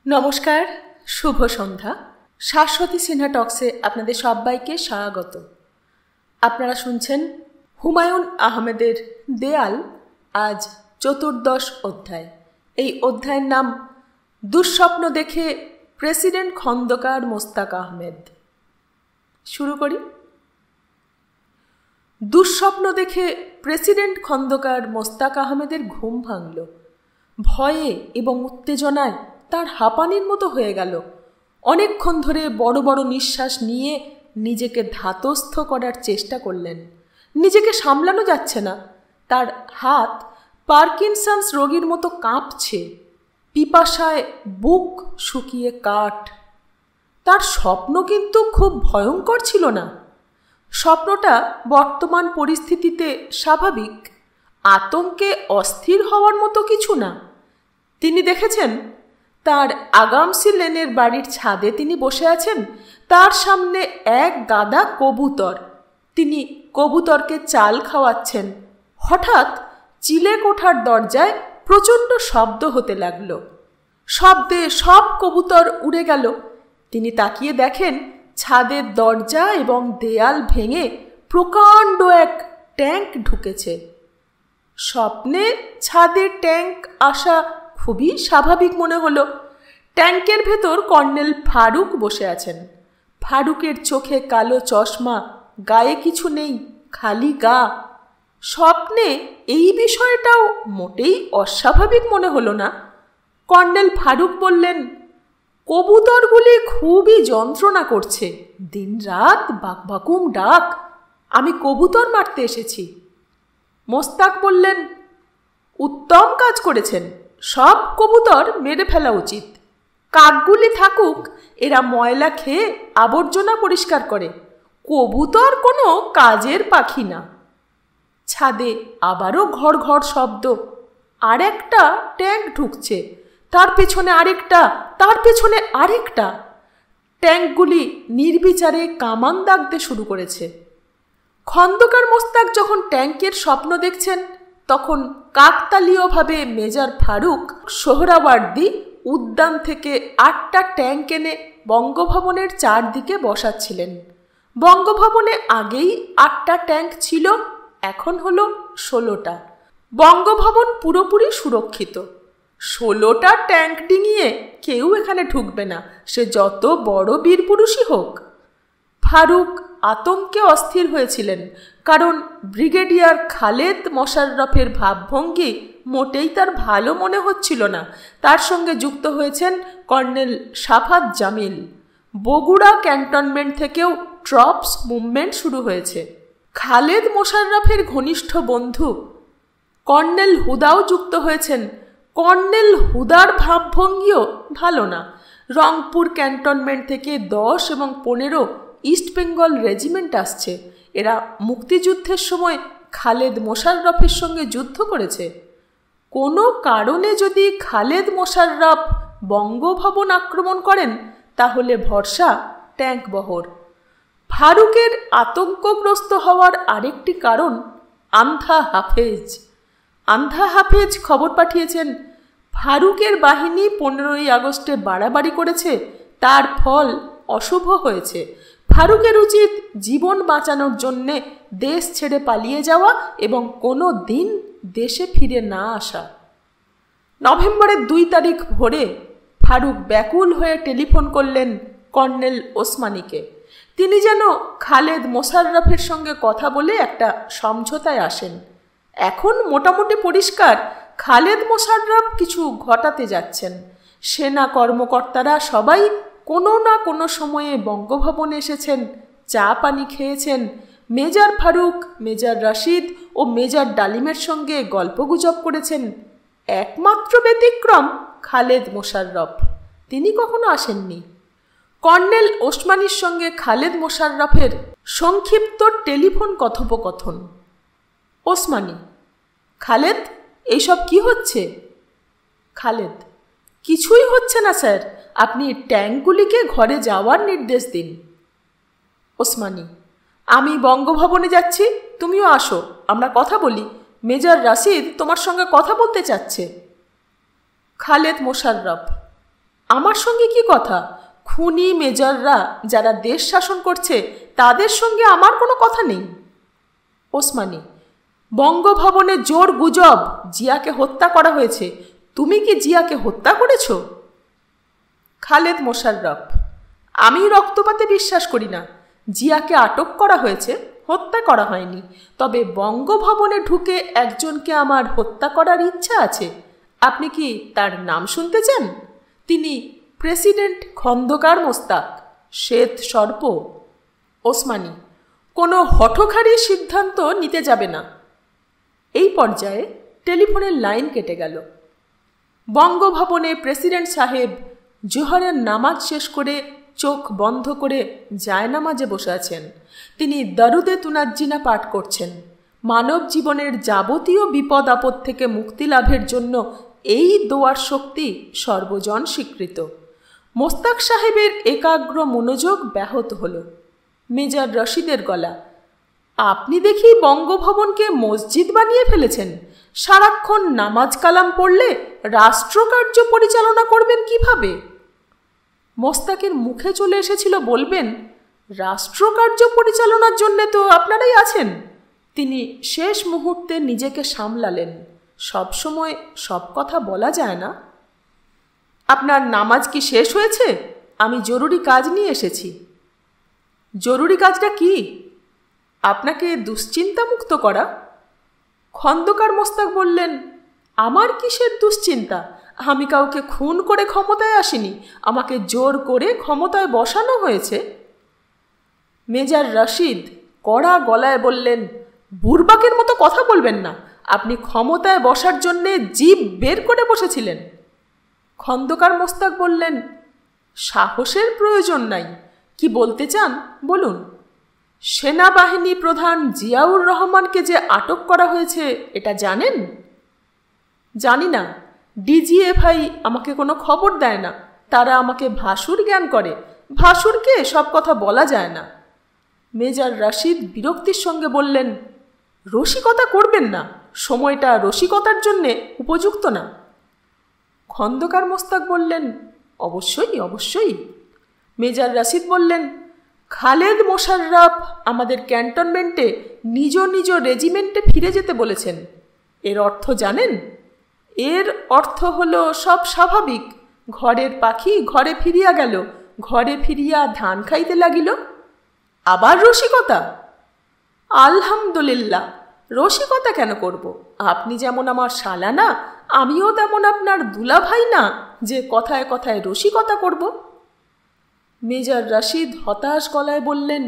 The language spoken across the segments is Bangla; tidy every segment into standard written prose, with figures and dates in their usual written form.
নমস্কার, শুভ সন্ধ্যা। শাশ্বতী সিনহা টক্সে আপনাদের সবাইকে স্বাগত। আপনারা শুনছেন হুমায়ুন আহমেদের দেয়াল, আজ 14 অধ্যায়। এই অধ্যায়ের নাম দুঃস্বপ্ন দেখে প্রেসিডেন্ট খন্দকার মোস্তাক আহমেদ। শুরু করি। দুঃস্বপ্ন দেখে প্রেসিডেন্ট খন্দকার মোস্তাক আহমেদের ঘুম ভাঙল। ভয়ে এবং উত্তেজনায় তার হাঁপানির মতো হয়ে গেল। অনেকক্ষণ ধরে বড় বড় নিঃশ্বাস নিয়ে নিজেকে ধাতস্থ করার চেষ্টা করলেন। নিজেকে সামলানো যাচ্ছে না। তার হাত পার্কিনসন্স রোগীর মতো কাঁপছে। পিপাসায় বুক শুকিয়ে কাঠ। তার স্বপ্ন কিন্তু খুব ভয়ঙ্কর ছিল না। স্বপ্নটা বর্তমান পরিস্থিতিতে স্বাভাবিক, আতঙ্কে অস্থির হওয়ার মতো কিছু না। তিনি দেখেছেন তার আগামসি লেনের বাড়ির ছাদে তিনি বসে আছেন। তার সামনে এক গাদা কবুতর। তিনি কবুতরকে চাল খাওয়াচ্ছেন। হঠাৎ চিলে কোঠার দরজায় প্রচণ্ড শব্দ হতে লাগল। শব্দে সব কবুতর উড়ে গেল। তিনি তাকিয়ে দেখেন ছাদের দরজা এবং দেয়াল ভেঙে প্রকাণ্ড এক ট্যাঙ্ক ঢুকেছে। স্বপ্নে ছাদে ট্যাঙ্ক আসা খুবই স্বাভাবিক মনে হলো। ট্যাঙ্কের ভেতর কর্নেল ফারুক বসে আছেন। ফারুকের চোখে কালো চশমা, গায়ে কিছু নেই, খালি গা। স্বপ্নে এই বিষয়টাও মোটেই অস্বাভাবিক মনে হলো না। কর্নেল ফারুক বললেন, কবুতরগুলি খুবই যন্ত্রণা করছে, দিনরাত বাকবাকুম ডাক, আমি কবুতর মারতে এসেছি। মোস্তাক বললেন, উত্তম কাজ করেছেন, সব কবুতর মেরে ফেলা উচিত। কাকগুলি থাকুক, এরা ময়লা খেয়ে আবর্জনা পরিষ্কার করে। কবুতর কোনো কাজের পাখি না। ছাদে আবারও ঘর ঘর শব্দ। আর একটা ট্যাঙ্ক ঢুকছে, তার পেছনে আরেকটা, তার পেছনে আরেকটা। ট্যাঙ্কগুলি নির্বিচারে কামান দাগতে শুরু করেছে। খন্দকার মোস্তাক যখন ট্যাঙ্কের স্বপ্ন দেখছেন, তখন কাকতালীয়ভাবে মেজর ফারুক সোহরাওয়ার্দী উদ্যান থেকে 8টা ট্যাঙ্ক এনে বঙ্গভবনের চারদিকে বসাচ্ছিলেন। বঙ্গভবনে আগেই 8টা ট্যাঙ্ক ছিল, এখন হলো 16টা। বঙ্গভবন পুরোপুরি সুরক্ষিত। 16টা ট্যাঙ্ক ডিঙিয়ে কেউ এখানে ঢুকবে না, সে যত বড় বীরপুরুষই হোক। ফারুক আতঙ্কে অস্থির হয়েছিলেন, কারণ ব্রিগেডিয়ার খালেদ মোশাররফের ভাবভঙ্গি মোটেই তার ভালো মনে হচ্ছিল না। তার সঙ্গে যুক্ত হয়েছেন কর্নেল সাফাত জামিল। বগুড়া ক্যান্টনমেন্ট থেকেও ট্রপস মুভমেন্ট শুরু হয়েছে। খালেদ মোশাররফের ঘনিষ্ঠ বন্ধু কর্নেল হুদাও যুক্ত হয়েছেন। কর্নেল হুদার ভাবভঙ্গিও ভালো না। রংপুর ক্যান্টনমেন্ট থেকে 10 এবং 15 ইস্ট বেঙ্গল রেজিমেন্ট আসছে। এরা মুক্তিযুদ্ধের সময় খালেদ মোশাররফের সঙ্গে যুদ্ধ করেছে। কোনো কারণে যদি খালেদ মোশাররফ বঙ্গভবন আক্রমণ করেন, তাহলে ভরসা ট্যাঙ্ক বহর। ফারুকের আতঙ্কগ্রস্ত হওয়ার আরেকটি কারণ আন্ধা হাফেজ। আন্ধা হাফেজ খবর পাঠিয়েছেন, ফারুকের বাহিনী 15ই আগস্টে বাড়াবাড়ি করেছে, তার ফল অশুভ হয়েছে। ফারুকের উচিত জীবন বাঁচানোর জন্যে দেশ ছেড়ে পালিয়ে যাওয়া এবং কোনো দিন দেশে ফিরে না আসা। নভেম্বরের 2 তারিখ ভোরে ফারুক ব্যাকুল হয়ে টেলিফোন করলেন কর্নেল ওসমানীকে। তিনি যেন খালেদ মোশাররফের সঙ্গে কথা বলে একটা সমঝোতায় আসেন। এখন মোটামুটি পরিষ্কার, খালেদ মোশাররফ কিছু ঘটাতে যাচ্ছেন। সেনা কর্মকর্তারা সবাই কোনো না কোনো সময়ে বঙ্গভবনে এসেছেন, চা পানি খেয়েছেন। মেজর ফারুক, মেজর রশিদ ও মেজর ডালিমের সঙ্গে গল্পগুজব করেছেন। একমাত্র ব্যতিক্রম খালেদ মোশাররফ, তিনি কখনো আসেননি। কর্নেল ওসমানীর সঙ্গে খালেদ মোশাররফের সংক্ষিপ্ত টেলিফোন কথোপকথন। ওসমানী, খালেদ, এইসব কি হচ্ছে? খালেদ, কিছুই হচ্ছে না স্যার, আপনি ট্যাঙ্কগুলিকে ঘরে যাওয়ার নির্দেশ দিন। ওসমানী, আমি বঙ্গভবনে যাচ্ছি, তুমিও আসো, আমরা কথা বলি। মেজর রশিদ তোমার সঙ্গে কথা বলতে চাচ্ছে। খালেদ মোশাররফ, আমার সঙ্গে কি কথা? খুনি মেজররা যারা দেশ শাসন করছে তাদের সঙ্গে আমার কোনো কথা নেই। ওসমানী, বঙ্গভবনে জোর গুজব জিয়াকে হত্যা করা হয়েছে। তুমি কি জিয়াকে হত্যা করেছ? খালেদ মোশাররফ, আমি রক্তপাতে বিশ্বাস করি না। জিয়াকে আটক করা হয়েছে, হত্যা করা হয়নি। তবে বঙ্গভবনে ঢুকে একজনকে আমার হত্যা করার ইচ্ছা আছে। আপনি কি তার নাম শুনতে চান? তিনি প্রেসিডেন্ট খন্দকার মোস্তাক, শ্বেত সর্প। ওসমানী, কোনো হঠকারী সিদ্ধান্ত নিতে যাবে না। এই পর্যায়ে টেলিফোনের লাইন কেটে গেল। বঙ্গভবনে প্রেসিডেন্ট সাহেব জোহরের নামাজ শেষ করে চোখ বন্ধ করে জায়নামাজে বসে আছেন। তিনি দরুদে তুনাজ্জিনা পাঠ করছেন। মানব জীবনের যাবতীয় বিপদ আপদ থেকে মুক্তি লাভের জন্য এই দোয়ার শক্তি সর্বজন স্বীকৃত। মোস্তাক সাহেবের একাগ্র মনোযোগ ব্যাহত হল। মেজর রশিদের গলা, আপনি দেখি বঙ্গভবনকে মসজিদ বানিয়ে ফেলেছেন। সারাক্ষণ নামাজ কালাম পড়লে রাষ্ট্রকার্য পরিচালনা করবেন কিভাবে? মোস্তাকের মুখে চলে এসেছিল বলবেন, রাষ্ট্রকার্য পরিচালনার জন্যে তো আপনারাই আছেন। তিনি শেষ মুহূর্তে নিজেকে সামলালেন। সবসময় সব কথা বলা যায় না। আপনার নামাজ কি শেষ হয়েছে? আমি জরুরি কাজ নিয়ে এসেছি। জরুরি কাজটা কি? আপনাকে দুশ্চিন্তামুক্ত করা। খন্দকার মোস্তাক বললেন, আমার কিসের দুশ্চিন্তা? আমি কাউকে খুন করে ক্ষমতায় আসিনি। আমাকে জোর করে ক্ষমতায় বসানো হয়েছে। মেজর রশিদ কড়া গলায় বললেন, বুরবাকের মতো কথা বলবেন না। আপনি ক্ষমতায় বসার জন্যে জিভ বের করে বসেছিলেন। খন্দকার মোস্তাক বললেন, সাহসের প্রয়োজন নাই। কি বলতে চান বলুন। সেনাবাহিনী প্রধান জিয়াউর রহমানকে যে আটক করা হয়েছে এটা জানেন? জানি না। ডিজিএফআই আমাকে কোনো খবর দেয় না। তারা আমাকে ভাসুর জ্ঞান করে। ভাসুরকে সব কথা বলা যায় না। মেজর রশিদ বিরক্তির সঙ্গে বললেন, রসিকতা করবেন না। সময়টা রসিকতার জন্যে উপযুক্ত না। খন্দকার মোস্তাক বললেন, অবশ্যই অবশ্যই। মেজর রশিদ বললেন, খালেদ মোশাররফ আমাদের ক্যান্টনমেন্টে নিজ নিজ রেজিমেন্টে ফিরে যেতে বলেছেন। এর অর্থ জানেন? এর অর্থ হলো সব স্বাভাবিক। ঘরের পাখি ঘরে ফিরিয়া গেল, ঘরে ফিরিয়া ধান খাইতে লাগিল। আবার রসিকতা? আলহামদুলিল্লাহ, রসিকতা কেন করব? আপনি যেমন আমার শালা না, আমিও তেমন আপনার দুলাভাই না যে কথায় কথায় রসিকতা করব। মেজর রশিদ হতাশ গলায় বললেন,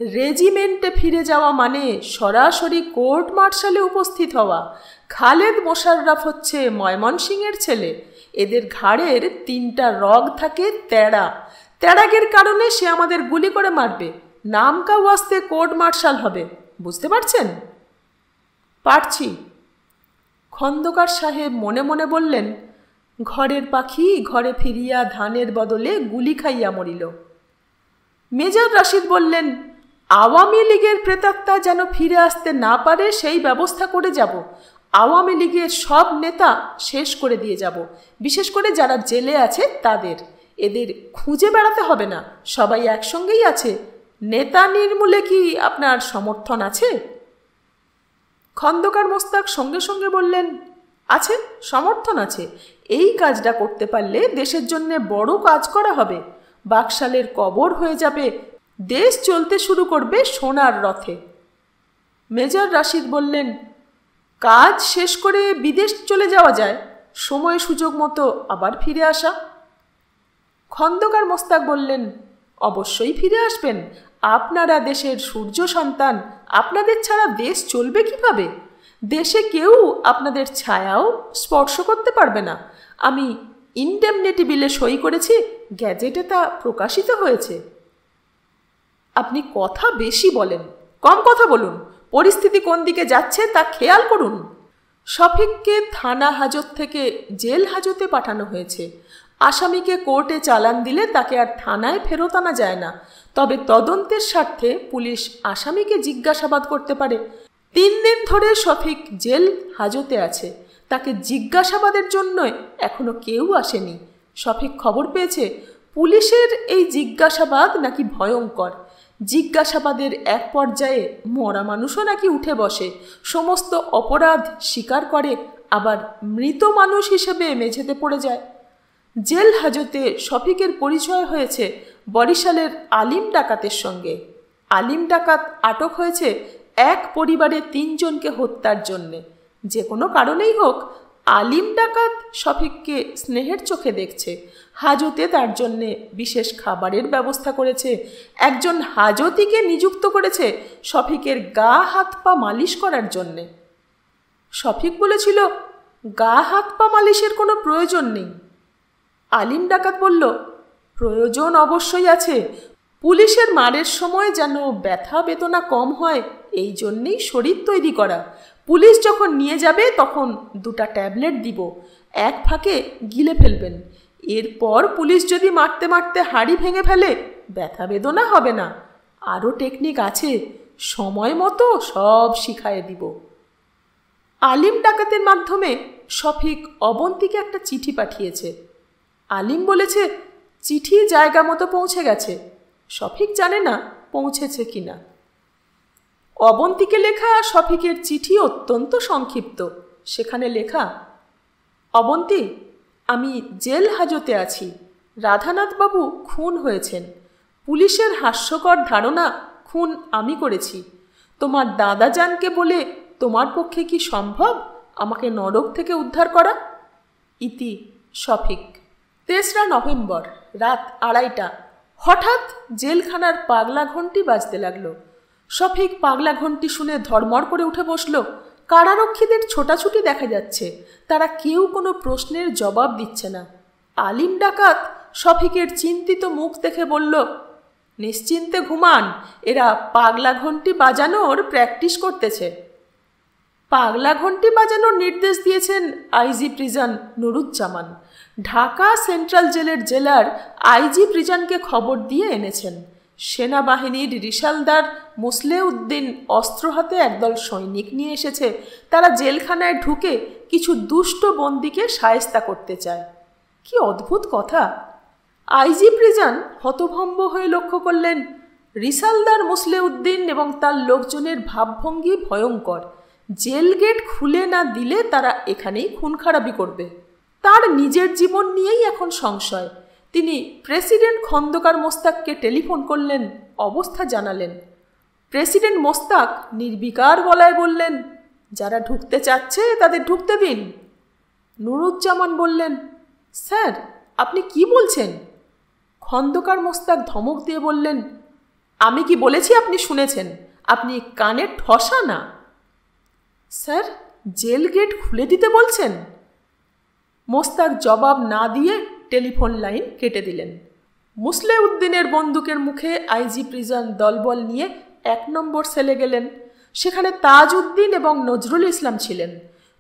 রেজিমেন্টে ফিরে যাওয়া মানে সরাসরি কোর্ট মার্শালে উপস্থিত হওয়া। খালেদ মোশাররফ হচ্ছে ময়মনসিংহের ছেলে। এদের ঘাড়ের 3টা রগ থাকে তেড়া। তেড়াগের কারণে সে আমাদের গুলি করে মারবে। নামকা ওয়াস্তে কোর্ট মার্শাল হবে। বুঝতে পারছেন? পারছি। খন্দকার সাহেব মনে মনে বললেন, ঘরের পাখি ঘরে ফিরিয়া ধানের বদলে গুলি খাইয়া মরিল। মেজর রশিদ বললেন, আওয়ামী লীগের প্রেতাত্মা যেন ফিরে আসতে না পারে সেই ব্যবস্থা করে যাব। আওয়ামী লীগের সব নেতা শেষ করে দিয়ে যাব, বিশেষ করে যারা জেলে আছে তাদের। এদের খুঁজে বেড়াতে হবে না, সবাই একসঙ্গেই আছে। নেতা নির্মূলে কি আপনার সমর্থন আছে? খন্দকার মোস্তাক সঙ্গে সঙ্গে বললেন, আছে, সমর্থন আছে। এই কাজটা করতে পারলে দেশের জন্য বড় কাজ করা হবে। বাকশালের কবর হয়ে যাবে, দেশ চলতে শুরু করবে সোনার রথে। মেজর রশিদ বললেন, কাজ শেষ করে বিদেশ চলে যাওয়া যায়, সময় সুযোগ মতো আবার ফিরে আসা। খন্দকার মোস্তাক বললেন, অবশ্যই ফিরে আসবেন। আপনারা দেশের সূর্য সন্তান, আপনাদের ছাড়া দেশ চলবে কিভাবে? দেশে কেউ আপনাদের ছায়াও স্পর্শ করতে পারবে না। আমি ইনডেমনিটি বিলে সই করেছি, গ্যাজেটে তা প্রকাশিত হয়েছে। আপনি কথা বেশি বলেন, কম কথা বলুন। পরিস্থিতি কোন দিকে যাচ্ছে তা খেয়াল করুন। শফিককে থানা হাজত থেকে জেল হাজতে পাঠানো হয়েছে। আসামিকে কোর্টে চালান দিলে তাকে আর থানায় ফেরত আনা যায় না। তবে তদন্তের স্বার্থে পুলিশ আসামিকে জিজ্ঞাসাবাদ করতে পারে। 3 দিন ধরে শফিক জেল হাজতে আছে। তাকে জিজ্ঞাসাবাদের জন্য এখনো কেউ আসেনি। শফিক খবর পেয়েছে পুলিশের এই জিজ্ঞাসাবাদ নাকি ভয়ঙ্কর। জিজ্ঞাসাবাদের এক পর্যায়ে মরা মানুষও নাকি উঠে বসে, সমস্ত অপরাধ স্বীকার করে, আবার মৃত মানুষ হিসেবে মেঝেতে পড়ে যায়। জেল হাজতে শফিকের পরিচয় হয়েছে বরিশালের আলিম ডাকাতের সঙ্গে। আলিম ডাকাত আটক হয়েছে এক পরিবারে 3 জনকে হত্যার জন্যে। যে কোনো কারণেই হোক, আলিম ডাকাত শফিককে স্নেহের চোখে দেখছে। হাজতে তার জন্যে বিশেষ খাবারের ব্যবস্থা করেছে। একজন হাজতিকে নিযুক্ত করেছে শফিকের গা হাত পা মালিশ করার জন্যে। শফিক বলেছিল গা হাত পা মালিশের কোনো প্রয়োজন নেই। আলিম ডাকাত বলল, প্রয়োজন অবশ্যই আছে। পুলিশের মারের সময় যেন ব্যথা বেদনা কম হয়, এই জন্যেই শরীর তৈরি করা। পুলিশ যখন নিয়ে যাবে তখন 2টা ট্যাবলেট দিব, এক ফাঁকে গিলে ফেলবেন। এরপর পুলিশ যদি মারতে মারতে হাড়ি ভেঙে ফেলে, ব্যথা বেদনা হবে না। আরও টেকনিক আছে, সময় মতো সব শিখায়ে দিব। আলিম ডাকাতের মাধ্যমে শফিক অবন্তীকে একটা চিঠি পাঠিয়েছে। আলিম বলেছে চিঠি জায়গা মতো পৌঁছে গেছে। শফিক জানে না পৌঁছেছে কিনা। অবন্তীকে লেখা শফিকের চিঠি অত্যন্ত সংক্ষিপ্ত। সেখানে লেখা, অবন্তী, আমি জেল হাজতে আছি। রাধানাথবাবু খুন হয়েছেন। পুলিশের হাস্যকর ধারণা খুন আমি করেছি। তোমার দাদাজানকে বলে তোমার পক্ষে কি সম্ভব আমাকে নরক থেকে উদ্ধার করা? ইতি শফিক। 3রা নভেম্বর রাত 2:30। হঠাৎ জেলখানার পাগলা ঘণ্টি বাজতে লাগলো। শফিক পাগলা ঘণ্টি শুনে ধড়মড় করে উঠে বসল। কারারক্ষীদের ছোটাছুটি দেখা যাচ্ছে, তারা কেউ কোনো প্রশ্নের জবাব দিচ্ছে না। আলিম ডাকাত শফিকের চিন্তিত মুখ দেখে বলল, নিশ্চিন্তে ঘুমান, এরা পাগলা ঘণ্টি বাজানোর প্র্যাকটিস করতেছে। পাগলা ঘণ্টি বাজানোর নির্দেশ দিয়েছেন IG prison Nuruzzaman. Dhaka central জেলের জেলার আইজি প্রিজনকে খবর দিয়ে এনেছেন। সেনাবাহিনীর রিশালদার মুসলেউদ্দিন অস্ত্র হাতে একদল সৈনিক নিয়ে এসেছে। তারা জেলখানায় ঢুকে কিছু দুষ্ট বন্দীকে শায়েস্তা করতে চায়। কি অদ্ভুত কথা! আইজি প্রিজন হতভম্ব হয়ে লক্ষ্য করলেন রিশালদার মুসলেউদ্দিন এবং তার লোকজনের ভাবভঙ্গি ভয়ঙ্কর। জেল গেট খুলে না দিলে তারা এখানেই খুন খারাপি করবে। তার নিজের জীবন নিয়েই এখন সংশয়। তিনি প্রেসিডেন্ট খন্দকার মোস্তাককে টেলিফোন করলেন, অবস্থা জানালেন। প্রেসিডেন্ট মোস্তাক নির্বিকার গলায় বললেন, যারা ঢুকতে চাচ্ছে তাদের ঢুকতে দিন। নুরুজ্জামান বললেন, স্যার আপনি কি বলছেন? খন্দকার মোস্তাক ধমক দিয়ে বললেন, আমি কি বলেছি আপনি শুনেছেন? আপনি কানে ঠসা না। স্যার জেল গেট খুলে দিতে বলছেন? মোস্তাক জবাব না দিয়ে টেলিফোন লাইন কেটে দিলেন। মুসলেউদ্দিনের বন্দুকের মুখে আইজি প্রিজন দলবল নিয়ে 1 নম্বর সেলে গেলেন। সেখানে তাজউদ্দিন এবং নজরুল ইসলাম ছিলেন।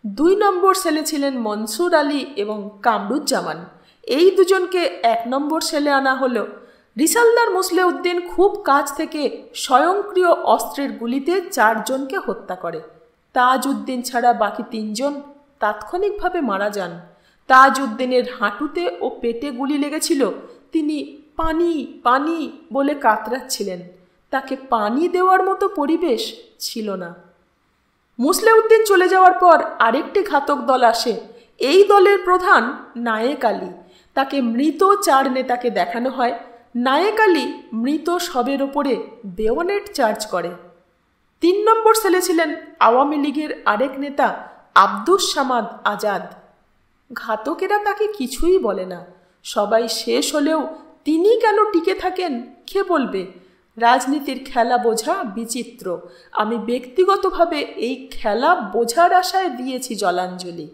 2 নম্বর সেলে ছিলেন মনসুর আলী এবং কামরুজ্জামান। এই দুজনকে 1 নম্বর সেলে আনা হলো। রিশালদার মুসলেউদ্দিন খুব কাছ থেকে স্বয়ংক্রিয় অস্ত্রের গুলিতে 4 জনকে হত্যা করে। তাজউদ্দিন ছাড়া বাকি 3 জন তাৎক্ষণিকভাবে মারা যান। তাজউদ্দিনের হাঁটুতে ও পেটে গুলি লেগেছিল। তিনি পানি পানি বলে কাতরাচ্ছিলেন। তাকে পানি দেওয়ার মতো পরিবেশ ছিল না। মুসলেউদ্দিন চলে যাওয়ার পর আরেকটি ঘাতক দল আসে। এই দলের প্রধান নায়েক আলী। তাকে মৃত 4 নেতাকে দেখানো হয়। নায়েক আলী মৃত শবের ওপরে বেয়োনেট চার্জ করে। 3 নম্বর সেলে ছিলেন আওয়ামী লীগের আরেক নেতা আব্দুস সামাদ আজাদ। ঘাতকেরা তাকে কিছুই বলে না। সবাই শেষ হলেও তিনি কেন টিকে থাকেন কে বলবে? রাজনীতির খেলা বোঝা বিচিত্র। আমি ব্যক্তিগতভাবে এই খেলা বোঝার আশায় দিয়েছি জলাঞ্জলি।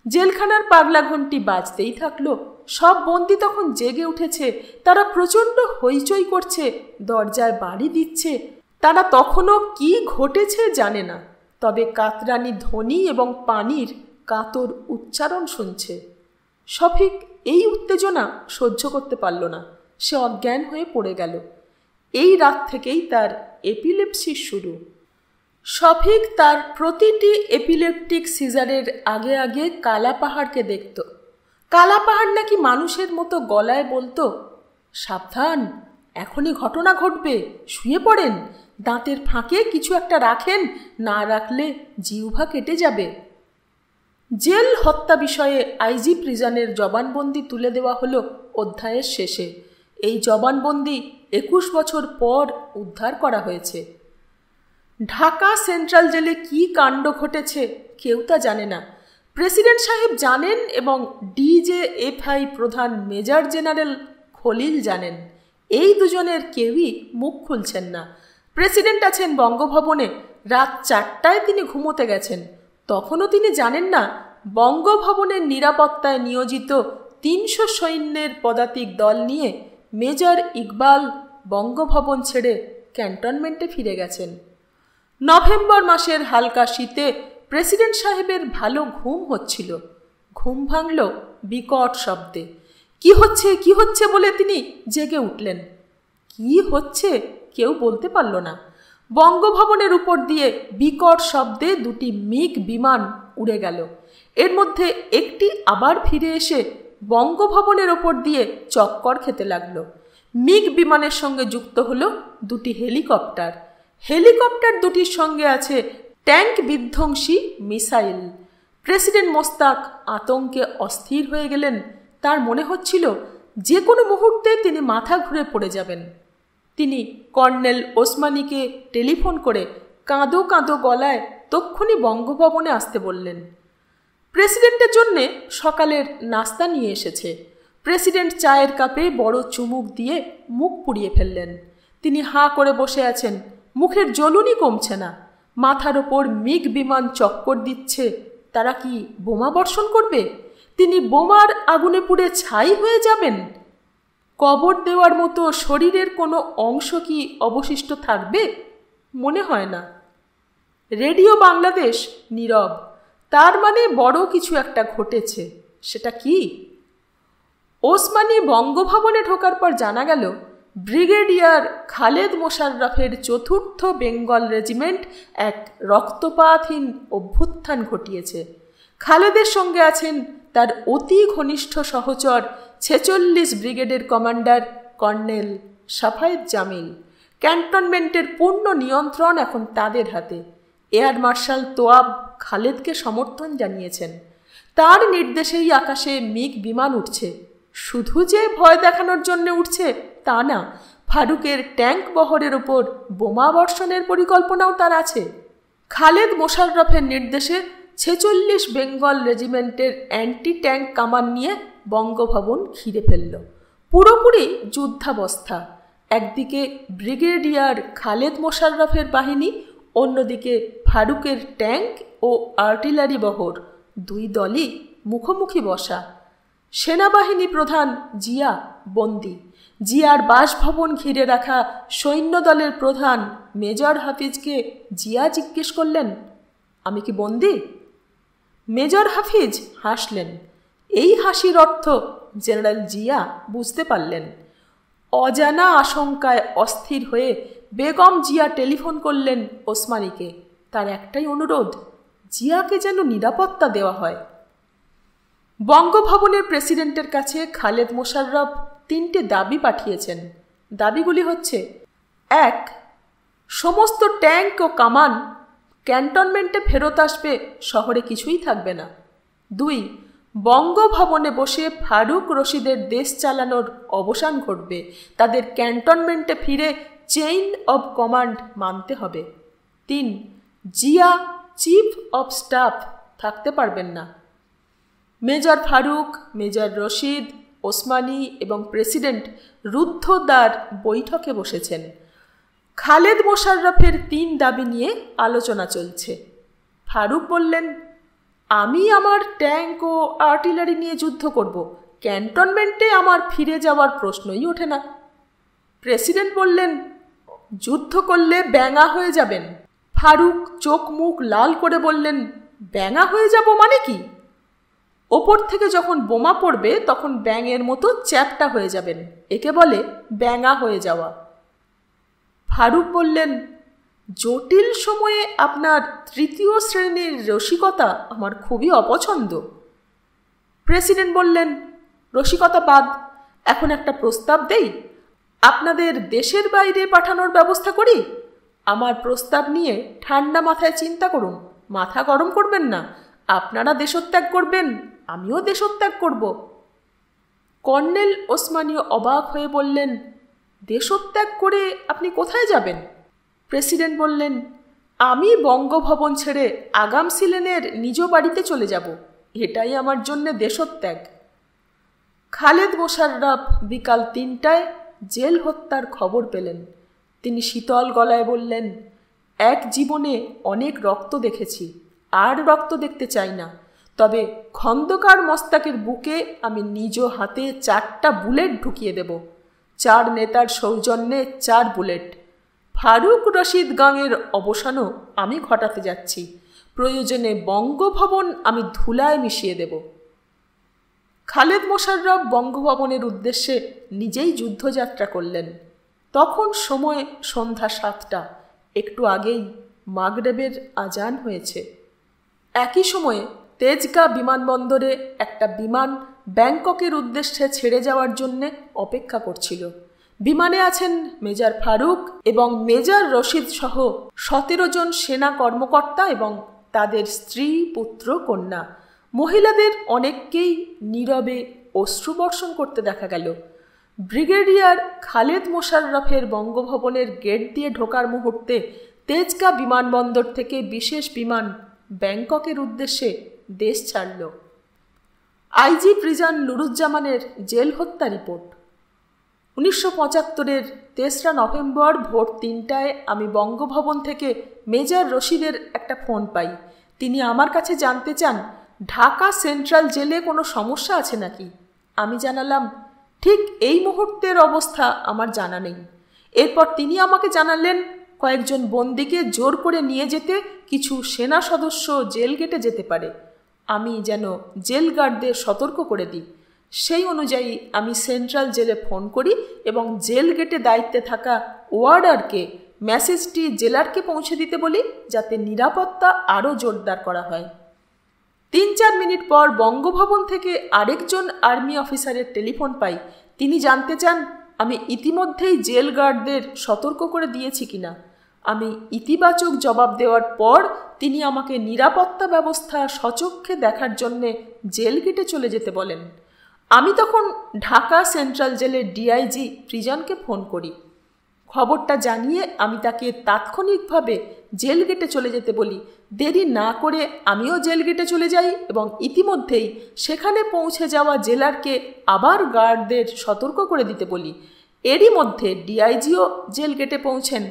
জেলখানার পাগলা ঘণ্টি বাজতেই থাকলো। সব বন্দী তখন জেগে উঠেছে। তারা প্রচণ্ড হইচই করছে, দরজায় বাড়ি দিচ্ছে। তারা তখনও কি ঘটেছে জানে না, তবে কাতরানি ধ্বনি এবং পানির কাতর উচ্চারণ শুনছে। শফিক এই উত্তেজনা সহ্য করতে পারল না। সে অজ্ঞান হয়ে পড়ে গেল। এই রাত থেকেই তার এপিলেপসি শুরু। শফিক তার প্রতিটি এপিলেপটিক সিজারের আগে আগে কালা পাহাড়কে দেখত। কালাপাহাড় নাকি মানুষের মতো গলায় বলতো, সাবধান, এখনই ঘটনা ঘটবে, শুয়ে পড়েন, দাঁতের ফাঁকে কিছু একটা রাখেন, না রাখলে জিহ্বা কেটে যাবে। জেল হত্যা বিষয়ে আইজি প্রিজনের জবানবন্দি তুলে দেওয়া হলো অধ্যায়ের শেষে। এই জবানবন্দি 21 বছর পর উদ্ধার করা হয়েছে। ঢাকা সেন্ট্রাল জেলে কি কাণ্ড ঘটেছে কেউ তা জানে না। প্রেসিডেন্ট সাহেব জানেন এবং ডিজেএফআই প্রধান মেজর জেনারেল খলিল জানেন। এই দুজনের কেউই মুখ খুলছেন না। প্রেসিডেন্ট আছেন বঙ্গভবনে, রাত 4টায় তিনি ঘুমোতে গেছেন। তখনও তিনি জানেন না বঙ্গভবনের নিরাপত্তায় নিয়োজিত 300 সৈন্যের পদাতিক দল নিয়ে মেজর ইকবাল বঙ্গভবন ছেড়ে ক্যান্টনমেন্টে ফিরে গেছেন। নভেম্বর মাসের হালকা শীতে প্রেসিডেন্ট সাহেবের ভালো ঘুম হচ্ছিল। ঘুম ভাঙল বিকট শব্দে। কি হচ্ছে বলে তিনি জেগে উঠলেন। কি হচ্ছে কেউ বলতে পারল না। বঙ্গভবনের উপর দিয়ে বিকট শব্দে 2টি মিগ বিমান উড়ে গেল। এর মধ্যে একটি আবার ফিরে এসে বঙ্গভবনের ওপর দিয়ে চক্কর খেতে লাগলো। মিগ বিমানের সঙ্গে যুক্ত হলো 2টি হেলিকপ্টার। হেলিকপ্টার দুটির সঙ্গে আছে ট্যাঙ্ক বিধ্বংসী মিসাইল। প্রেসিডেন্ট মোস্তাক আতঙ্কে অস্থির হয়ে গেলেন। তার মনে হচ্ছিল যে কোনো মুহূর্তে তিনি মাথা ঘুরে পড়ে যাবেন। তিনি কর্নেল ওসমানীকে টেলিফোন করে কাঁদো কাঁদো গলায় তক্ষুনি বঙ্গভবনে আসতে বললেন। প্রেসিডেন্টের জন্যে সকালের নাস্তা নিয়ে এসেছে। প্রেসিডেন্ট চায়ের কাপে বড় চুমুক দিয়ে মুখ পুড়িয়ে ফেললেন। তিনি হাঁ করে বসে আছেন, মুখের জ্বলুনি কমছে না। মাথার ওপর মিগ বিমান চক্কর দিচ্ছে। তারা কি বোমা বর্ষণ করবে? তিনি বোমার আগুনে পুড়ে ছাই হয়ে যাবেন? কবর দেওয়ার মতো শরীরের কোনো অংশ কি অবশিষ্ট থাকবে? মনে হয় না। রেডিও বাংলাদেশ নীরব। তার মানে বড় কিছু একটা ঘটেছে। সেটা কি? ওসমানী বঙ্গভবনে ঢোকার পর জানা গেল ব্রিগেডিয়ার খালেদ মোশাররফের ৪র্থ বেঙ্গল রেজিমেন্ট এক রক্তপাতহীন অভ্যুত্থান ঘটিয়েছে। খালেদের সঙ্গে আছেন তার অতি ঘনিষ্ঠ সহচর ৪৬ ব্রিগেডের কমান্ডার কর্নেল সাফায়েত জামিল। ক্যান্টনমেন্টের পূর্ণ নিয়ন্ত্রণ এখন তাদের হাতে। এয়ার মার্শাল তোয়াব খালেদকে সমর্থন জানিয়েছেন। তার নির্দেশেই আকাশে মিগ বিমান উঠছে। শুধু যে ভয় দেখানোর জন্য উঠছে তা না, ফারুকের ট্যাঙ্ক বহরের ওপর বোমা বর্ষণের পরিকল্পনাও তার আছে। খালেদ মোশাররফের নির্দেশে ৪৬ বেঙ্গল রেজিমেন্টের অ্যান্টি ট্যাঙ্ক কামান নিয়ে বঙ্গভবন ঘিরে ফেলল। পুরোপুরি যুদ্ধাবস্থা। একদিকে ব্রিগেডিয়ার খালেদ মোশাররফের বাহিনী, অন্যদিকে ফারুকের ট্যাঙ্ক ও আর্টিলারি বহর। 2 দলই মুখোমুখি বসা। সেনাবাহিনী প্রধান জিয়া বন্দী। জিয়ার বাসভবন ঘিরে রাখা সৈন্যদলের প্রধান মেজর হাফিজকে জিয়া জিজ্ঞেস করলেন, আমি কি বন্দী? মেজর হাফিজ হাসলেন। এই হাসির অর্থ জেনারেল জিয়া বুঝতে পারলেন। অজানা আশঙ্কায় অস্থির হয়ে বেগম জিয়া টেলিফোন করলেন ওসমানীকে। তার একটাই অনুরোধ, জিয়াকে যেন নিরাপত্তা দেওয়া হয়। বঙ্গভবনের প্রেসিডেন্টের কাছে খালেদ মোশাররফ 3টে দাবি পাঠিয়েছেন। দাবিগুলি হচ্ছে: 1. সমস্ত ট্যাঙ্ক ও কামান ক্যান্টনমেন্টে ফেরত আসবে, শহরে কিছুই থাকবে না। 2. বঙ্গভবনে বসে ফারুক রশিদের দেশ চালানোর অবসান ঘটবে। তাদের ক্যান্টনমেন্টে ফিরে চেইন অব কমান্ড মানতে হবে। 3. জিয়া চিফ অব স্টাফ থাকতে পারবেন না। মেজর ফারুক, মেজর রশিদ, ওসমানী এবং প্রেসিডেন্ট রুদ্ধদ্বার বৈঠকে বসেছেন। খালেদ মোশাররফের 3 দাবি নিয়ে আলোচনা চলছে। ফারুক বললেন, আমি আমার ট্যাঙ্ক ও আর্টিলারি নিয়ে যুদ্ধ করব, ক্যান্টনমেন্টে আমার ফিরে যাওয়ার প্রশ্নই ওঠে না। প্রেসিডেন্ট বললেন, যুদ্ধ করলে ব্যাঙা হয়ে যাবেন। ফারুক চোখ মুখ লাল করে বললেন, ব্যাঙা হয়ে যাব মানে কি? ওপর থেকে যখন বোমা পড়বে তখন ব্যাঙের মতো চ্যাপ্টা হয়ে যাবেন, একে বলে ব্যাঙা হয়ে যাওয়া। ফারুক বললেন, জটিল সময়ে আপনার 3য় শ্রেণীর রসিকতা আমার খুবই অপছন্দ। প্রেসিডেন্ট বললেন, রসিকতা বাদ, এখন একটা প্রস্তাব দেই। আপনাদের দেশের বাইরে পাঠানোর ব্যবস্থা করি। আমার প্রস্তাব নিয়ে ঠান্ডা মাথায় চিন্তা করুন, মাথা গরম করবেন না। আপনারা দেশত্যাগ করবেন, আমিও দেশত্যাগ করব। কর্নেল ওসমানীয় অবাক হয়ে বললেন, দেশত্যাগ করে আপনি কোথায় যাবেন? প্রেসিডেন্ট বললেন, আমি বঙ্গভবন ছেড়ে আগাম সিলেনের নিজ বাড়িতে চলে যাব। এটাই আমার জন্য দেশত্যাগ। খালেদ মোশাররফ বিকাল ৩টায় জেল হত্যার খবর পেলেন। তিনি শীতল গলায় বললেন, এক জীবনে অনেক রক্ত দেখেছি, আর রক্ত দেখতে চাই না। তবে খন্দকার মোস্তাকের বুকে আমি নিজ হাতে 4টা বুলেট ঢুকিয়ে দেব। 4 নেতার সৌজন্যে 4 বুলেট। ফারুক রশিদ গাঙের অবসানও আমি ঘটাতে যাচ্ছি। প্রয়োজনে বঙ্গভবন আমি ধুলায় মিশিয়ে দেব। খালেদ মোশাররফ বঙ্গভবনের উদ্দেশ্যে নিজেই যুদ্ধযাত্রা করলেন। তখন সময় সন্ধ্যা 7টা। একটু আগেই মাগরেবের আজান হয়েছে। একই সময়ে তেজগাঁ বিমানবন্দরে একটা বিমান ব্যাংককের উদ্দেশ্যে ছেড়ে যাওয়ার জন্যে অপেক্ষা করছিল। বিমানে আছেন মেজর ফারুক এবং মেজর রশিদ সহ 17 জন সেনা কর্মকর্তা এবং তাদের স্ত্রী, পুত্র, কন্যা। মহিলাদের অনেককেই নীরবে অশ্রুবর্ষণ করতে দেখা গেল। ব্রিগেডিয়ার খালেদ মোশাররফের বঙ্গভবনের গেট দিয়ে ঢোকার মুহূর্তে তেজগাঁ বিমানবন্দর থেকে বিশেষ বিমান ব্যাংককের উদ্দেশ্যে দেশ ছাড়ল। আইজি প্রিজন নুরুজ্জামানের জেল হত্যা রিপোর্ট। 1975-এর 3রা নভেম্বর ভোর 3টায় আমি বঙ্গভবন থেকে মেজর রশিদের একটা ফোন পাই। তিনি আমার কাছে জানতে চান, ঢাকা সেন্ট্রাল জেলে কোনো সমস্যা আছে নাকি। আমি জানালাম, ঠিক এই মুহূর্তের অবস্থা আমার জানা নেই। এরপর তিনি আমাকে জানালেন, কয়েকজন বন্দীকে জোর করে নিয়ে যেতে কিছু সেনা সদস্য জেল গেটে যেতে পারে। আমি যেন জেল গার্ডদের সতর্ক করে দিই। সেই অনুযায়ী আমি সেন্ট্রাল জেলে ফোন করি এবং জেল গেটে দায়িত্বে থাকা ওয়ার্ডারকে মেসেজটি জেলারকে পৌঁছে দিতে বলি, যাতে নিরাপত্তা আরও জোরদার করা হয়। 3-4 মিনিট পর বঙ্গভবন থেকে আরেকজন আর্মি অফিসারের টেলিফোন পাই। তিনি জানতে চান আমি ইতিমধ্যেই জেল গার্ডদের সতর্ক করে দিয়েছি কিনা। আমি ইতিবাচক জবাব দেওয়ার পর তিনি আমাকে নিরাপত্তা ব্যবস্থা সচক্ষে দেখার জন্যে জেল গেটে চলে যেতে বলেন। আমি তখন ঢাকা সেন্ট্রাল জেলের ডিআইজি প্রিজনকে ফোন করি। খবরটা জানিয়ে আমি তাকে তাৎক্ষণিকভাবে জেল গেটে চলে যেতে বলি। দেরি না করে আমিও জেল গেটে চলে যাই এবং ইতিমধ্যেই সেখানে পৌঁছে যাওয়া জেলারকে আবার গার্ডদের সতর্ক করে দিতে বলি। এরই মধ্যে ডিআইজিও জেল গেটে পৌঁছেন।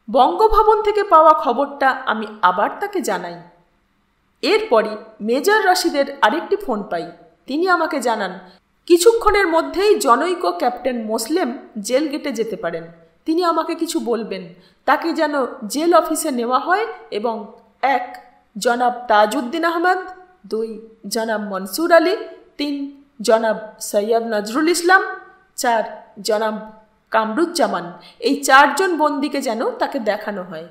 বঙ্গভবন থেকে পাওয়া খবরটা আমি আবার তাকে জানাই। এরপরই মেজর রশিদের আরেকটি ফোন পাই। তিনি আমাকে জানান, কিছুক্ষণের মধ্যেই জনৈক ক্যাপ্টেন মোসলেম জেল গেটে যেতে পারেন। তিনি আমাকে কিছু বলবেন। তাকে যেন জেল অফিসে নেওয়া হয় এবং 1 জনাব তাজউদ্দিন আহমদ, 2 জনাব মনসুর আলী, 3 জনাব সৈয়দ নজরুল ইসলাম, 4 জনাব কামরুজ্জামান, এই 4 জন বন্দীকে যেন তাকে দেখানো হয়।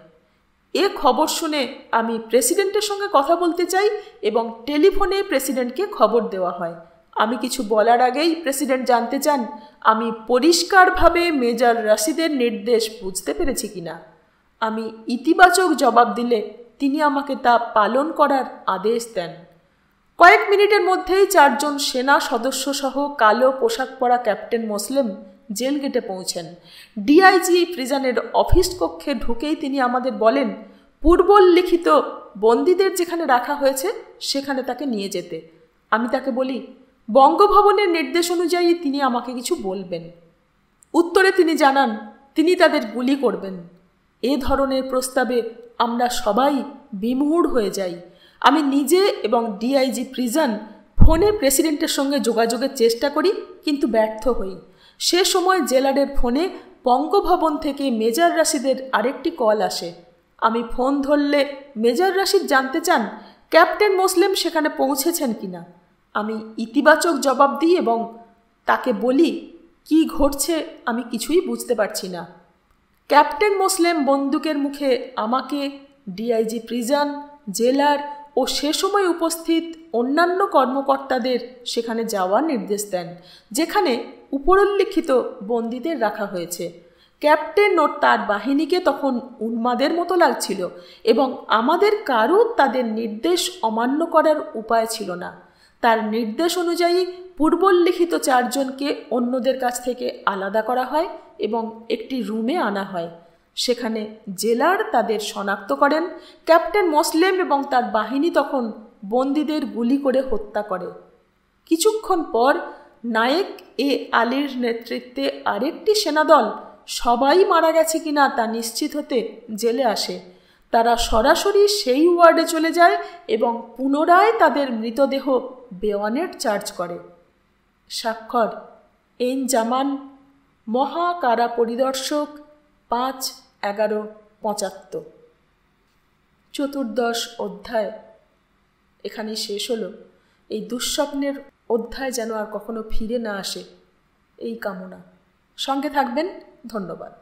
এ খবর শুনে আমি প্রেসিডেন্টের সঙ্গে কথা বলতে চাই এবং টেলিফোনে প্রেসিডেন্টকে খবর দেওয়া হয়। আমি কিছু বলার আগেই প্রেসিডেন্ট জানতে চান আমি পরিষ্কারভাবে মেজর রশিদের নির্দেশ বুঝতে পেরেছি কিনা। আমি ইতিবাচক জবাব দিলে তিনি আমাকে তা পালন করার আদেশ দেন। কয়েক মিনিটের মধ্যেই 4 জন সেনা সদস্য সহ কালো পোশাক পরা ক্যাপ্টেন মোসলেম জেল গেটে পৌঁছেন। ডিআইজি প্রিজনের অফিস কক্ষে ঢুকেই তিনি আমাদের বলেন, পূর্বলিখিত বন্দীদের যেখানে রাখা হয়েছে সেখানে তাকে নিয়ে যেতে। আমি তাকে বলি, বঙ্গভবনের নির্দেশ অনুযায়ী তিনি আমাকে কিছু বলবেন। উত্তরে তিনি জানান তিনি তাদের গুলি করবেন। এ ধরনের প্রস্তাবে আমরা সবাই বিমূঢ় হয়ে যাই। আমি নিজে এবং ডিআইজি প্রিজন ফোনে প্রেসিডেন্টের সঙ্গে যোগাযোগের চেষ্টা করি, কিন্তু ব্যর্থ হই। সে সময় জেলারের ফোনে বঙ্গভবন থেকে মেজর রশিদের আরেকটি কল আসে। আমি ফোন ধরলে মেজর রশিদ জানতে চান ক্যাপ্টেন মোসলেম সেখানে পৌঁছেছেন কিনা। আমি ইতিবাচক জবাব দিই এবং তাকে বলি কি ঘটছে আমি কিছুই বুঝতে পারছি না। ক্যাপ্টেন মোসলেম বন্দুকের মুখে আমাকে, ডিআইজি প্রিজন, জেলার ও সে সময় উপস্থিত অন্যান্য কর্মকর্তাদের সেখানে যাওয়ার নির্দেশ দেন, যেখানে উপরোল্লিখিত বন্দীদের রাখা হয়েছে। ক্যাপ্টেন ও তার বাহিনীকে তখন উন্মাদের মতো লাগছিল এবং আমাদের কারও তাদের নির্দেশ অমান্য করার উপায় ছিল না। তার নির্দেশ অনুযায়ী পূর্বোল্লিখিত 4 জনকে অন্যদের কাছ থেকে আলাদা করা হয় এবং একটি রুমে আনা হয়। সেখানে জেলার তাদের শনাক্ত করেন। ক্যাপ্টেন মোসলেম এবং তার বাহিনী তখন বন্দীদের গুলি করে হত্যা করে। কিছুক্ষণ পর নায়েক এ আলীর নেতৃত্বে আরেকটি সেনাদল সবাই মারা গেছে কিনা তা নিশ্চিত হতে জেলে আসে। তারা সরাসরি সেই ওয়ার্ডে চলে যায় এবং পুনরায় তাদের মৃতদেহ বেওয়ানেট চার্জ করে। স্বাক্ষর এন জামান, মহাকারা পরিদর্শক, 5/11/75। 14 অধ্যায় এখানেই শেষ হলো। এই দুঃস্বপ্নের অধ্যায় যেন আর কখনো ফিরে না আসে, এই কামনা। সঙ্গে থাকবেন। ধন্যবাদ।